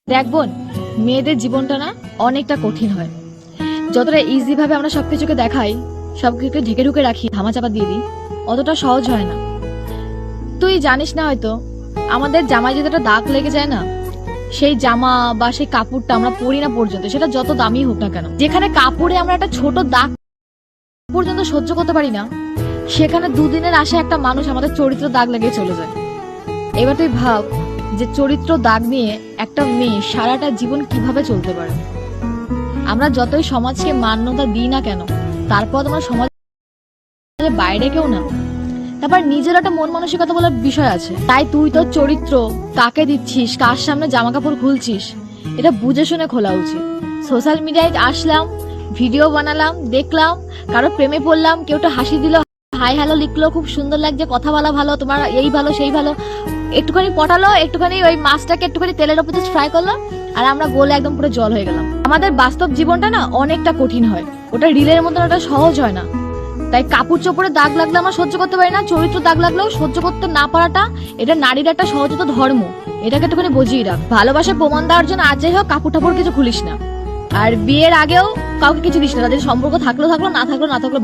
দেখ বোন, মেয়েদের জীবনটা না অনেকটা কঠিন হয়। যতটা ইজি ভাবে আমরা সবকিছুকে দেখাই, সবকিছুকে ঢেকে ঢুকে রাখি, ধামাচাপা দিয়ে দিই, অতটা সহজ হয় না। তুই জানিস না হয়তো, আমাদের জামায় যেটা দাগ লেগে যায় না, সেই জামা বা সেই কাপড়টা আমরা পরি না পর্যন্ত, সেটা যত দামি হোক না কেন, যেখানে কাপড়ে আমরা একটা ছোট দাগ পর্যন্ত সহ্য করতে পারি না, সেখানে দুদিনের আশা একটা মানুষ আমাদের চরিত্র দাগ লেগে চলে যায়। এবার তুই ভাব যে চরিত্র দাগ নিয়ে একটা মেয়ে সারাটা জীবন কিভাবে চলতে পারে। আমরা যতই সমাজকে মান্যতা দিই না কেন, তারপর তোমার সমাজের বাইরে কেউ না, তারপর নিজের একটা মন মানসিকতা বলার বিষয় আছে। তাই তুই তোর চরিত্র কাকে দিচ্ছিস, কার সামনে জামা কাপড় খুলছিস, এটা বুঝে শুনে খোলা উচিত। সোশ্যাল মিডিয়ায় আসলাম, ভিডিও বানালাম, দেখলাম, কারো প্রেমে পড়লাম, কেউ তো হাসি দিল, হাই হ্যালো লিখলো, খুব সুন্দর লাগছে, কথা বলা ভালো, তোমার এই ভালো সেই ভালো, একটুখানি পটালো, একটুখানি ওই মাছটাকে একটুখানি তেলের উপর ফ্রাই করলো, আর আমরা গোলে একদম পুরো জল হয়ে গেলাম। আমাদের বাস্তব জীবনটা না অনেকটা কঠিন হয়, ওটা রিলের মতন ওটা সহজ হয় না। তাই কাপড় চোপড়ে দাগ লাগলে আমরা সহ্য করতে পারি না, চরিত্র দাগ লাগলেও সহ্য করতে না পারাটা এটা নারীর একটা সহজাত ধর্ম। এটাকে একটুখানি বুঝিয়ে রাখ। ভালোবাসা প্রমাণ দেওয়ার জন্য আজ যাই হোক কাপড় টাপড় কিছু খুলিস না, আর বিয়ের আগেও কাউকে কিছু দিস না, তাদের সম্পর্ক থাকলো থাকলো, না থাকলো না থাকলো।